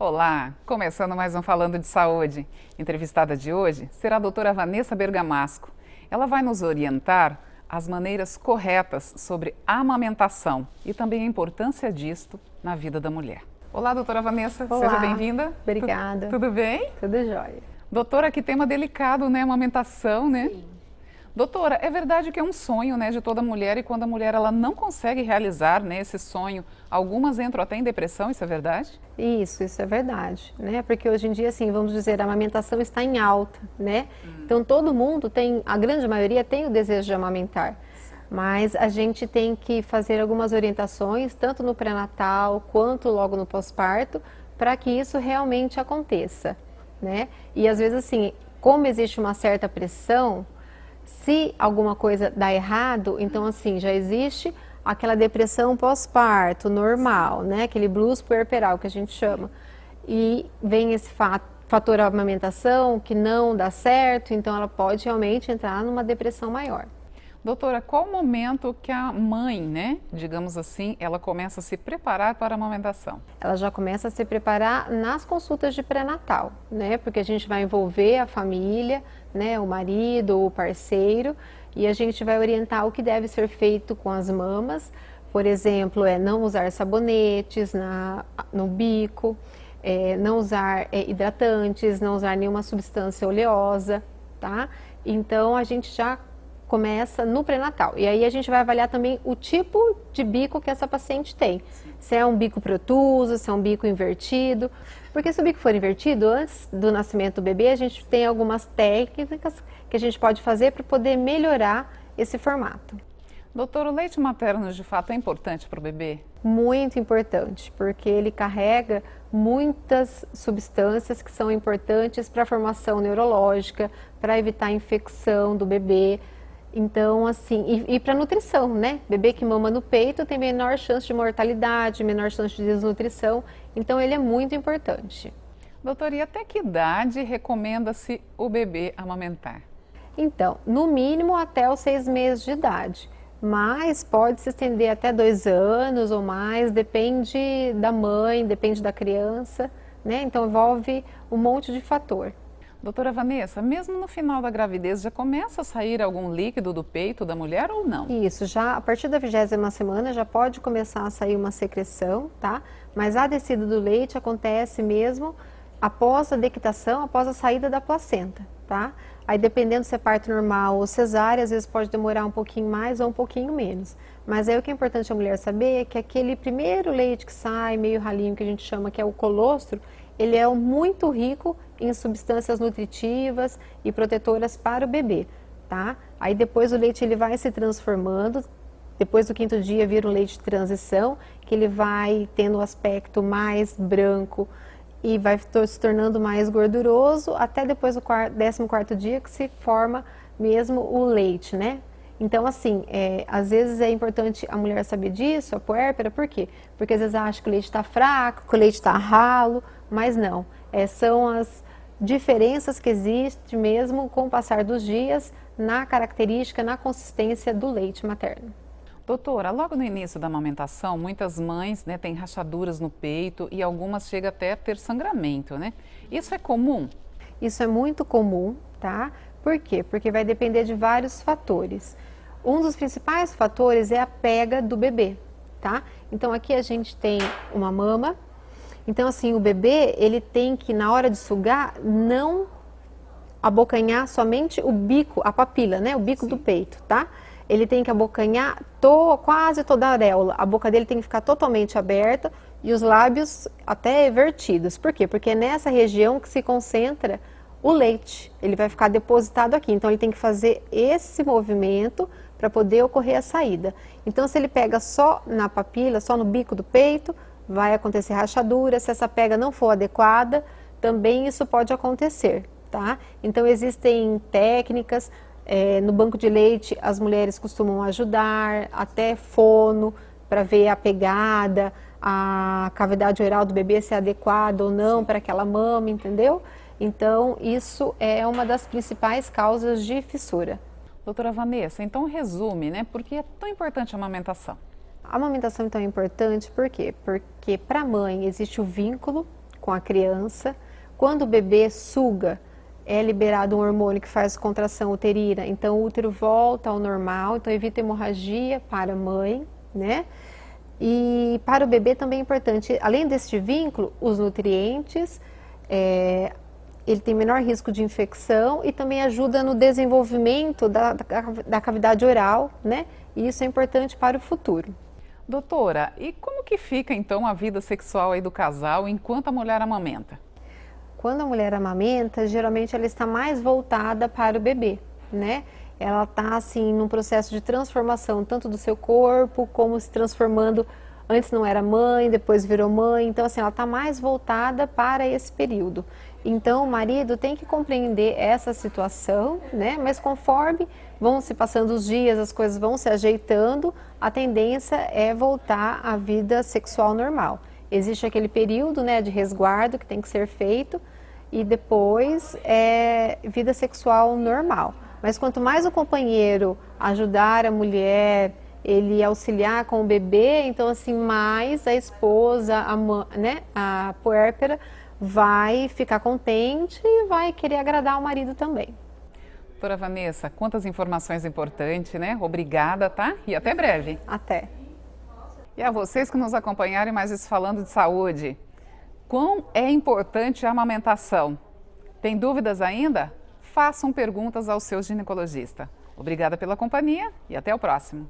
Olá, começando mais um Falando de Saúde. Entrevistada de hoje será a doutora Vanessa Bergamasco. Ela vai nos orientar as maneiras corretas sobre a amamentação e também a importância disto na vida da mulher. Olá, doutora Vanessa, Olá, seja bem-vinda. Obrigada. Tudo bem? Tudo jóia. Doutora, que tema delicado, né? Amamentação, né? Sim. Doutora, é verdade que é um sonho, né, de toda mulher e quando a mulher ela não consegue realizar, né, esse sonho, algumas entram até em depressão, isso é verdade? Isso é verdade, né? Porque hoje em dia, assim, vamos dizer, a amamentação está em alta, né? Então todo mundo tem, a grande maioria tem o desejo de amamentar, mas a gente tem que fazer algumas orientações, tanto no pré-natal quanto logo no pós-parto, para que isso realmente aconteça, né? E às vezes, assim, como existe uma certa pressão, se alguma coisa dá errado, então assim, já existe aquela depressão pós-parto normal, né? Aquele blues puerperal que a gente chama. E vem esse fator amamentação que não dá certo, então ela pode realmente entrar numa depressão maior. Doutora, qual o momento que a mãe, né, digamos assim, ela começa a se preparar para a amamentação? Ela já começa a se preparar nas consultas de pré-natal, né? Porque a gente vai envolver a família, né, o marido, o parceiro, e a gente vai orientar o que deve ser feito com as mamas. Por exemplo, não usar sabonetes no bico, não usar hidratantes, não usar nenhuma substância oleosa, tá? Então a gente já começa no pré-natal. E aí a gente vai avaliar também o tipo de bico que essa paciente tem. Se é um bico protuso, se é um bico invertido. Porque se o bico for invertido, antes do nascimento do bebê, a gente tem algumas técnicas que a gente pode fazer para poder melhorar esse formato. Doutor, o leite materno de fato é importante para o bebê? Muito importante, porque ele carrega muitas substâncias que são importantes para a formação neurológica, para evitar a infecção do bebê. Então, assim, e para nutrição, né? Bebê que mama no peito tem menor chance de mortalidade, menor chance de desnutrição, então ele é muito importante. Doutor, e até que idade recomenda-se o bebê amamentar? Então, no mínimo até os 6 meses de idade, mas pode se estender até 2 anos ou mais, depende da mãe, depende da criança, né? Então envolve um monte de fator. Doutora Vanessa, mesmo no final da gravidez já começa a sair algum líquido do peito da mulher ou não? Isso, já a partir da 20ª semana já pode começar a sair uma secreção, tá? Mas a descida do leite acontece mesmo após a dectação, após a saída da placenta, tá? Aí dependendo se é parto normal ou cesárea, às vezes pode demorar um pouquinho mais ou um pouquinho menos. Mas aí o que é importante a mulher saber é que aquele primeiro leite que sai, meio ralinho, que a gente chama que é o colostro, ele é muito rico em substâncias nutritivas e protetoras para o bebê, tá? Aí depois o leite ele vai se transformando, depois do 5º dia vira um leite de transição, que ele vai tendo um aspecto mais branco e vai se tornando mais gorduroso, até depois do 14º dia que se forma mesmo o leite, né? Então, assim, às vezes é importante a mulher saber disso, a puérpera, por quê? Porque às vezes acha que o leite está fraco, que o leite está ralo, mas não. São as diferenças que existem mesmo com o passar dos dias na característica, na consistência do leite materno. Doutora, logo no início da amamentação, muitas mães, né, têm rachaduras no peito e algumas chegam até a ter sangramento, né? Isso é comum? Isso é muito comum, tá? Por quê? Porque vai depender de vários fatores. Um dos principais fatores é a pega do bebê, tá? Então aqui a gente tem uma mama. Então assim, o bebê, ele tem que na hora de sugar não abocanhar somente o bico, a papila, né? O bico do peito, tá? Ele tem que abocanhar quase toda a areola. A boca dele tem que ficar totalmente aberta e os lábios até evertidos. Por quê? Porque é nessa região que se concentra o leite. Ele vai ficar depositado aqui. Então, ele tem que fazer esse movimento para poder ocorrer a saída. Então, se ele pega só na papila, só no bico do peito, vai acontecer rachadura. Se essa pega não for adequada, também isso pode acontecer, tá? Então, existem técnicas. No banco de leite, as mulheres costumam ajudar, até fono, para ver a pegada, a cavidade oral do bebê se é adequada ou não para aquela mama, entendeu? Então, isso é uma das principais causas de fissura. Doutora Vanessa, então resume, né? Por que é tão importante a amamentação? A amamentação, então, é importante, por quê? Porque para a mãe existe o vínculo com a criança. Quando o bebê suga, é liberado um hormônio que faz contração uterina, então o útero volta ao normal, então evita hemorragia para a mãe, né? E para o bebê também é importante, além deste vínculo, os nutrientes, ele tem menor risco de infecção e também ajuda no desenvolvimento da cavidade oral, né? E isso é importante para o futuro. Doutora, e como que fica então a vida sexual aí do casal enquanto a mulher amamenta? Quando a mulher amamenta, geralmente ela está mais voltada para o bebê, né? Ela está assim num processo de transformação tanto do seu corpo como se transformando. Antes não era mãe, depois virou mãe, então assim ela está mais voltada para esse período. Então o marido tem que compreender essa situação, né? Mas conforme vão se passando os dias, as coisas vão se ajeitando, a tendência é voltar à vida sexual normal. Existe aquele período, né, de resguardo que tem que ser feito e depois é vida sexual normal. Mas quanto mais o companheiro ajudar a mulher, ele auxiliar com o bebê, então assim, mais a esposa, a puérpera vai ficar contente e vai querer agradar o marido também. Doutora Vanessa, quantas informações importantes, né? Obrigada, tá? E até breve. Até. E a vocês que nos acompanharam em mais isso Falando de Saúde. Quão é importante a amamentação? Tem dúvidas ainda? Façam perguntas ao seu ginecologista. Obrigada pela companhia e até o próximo.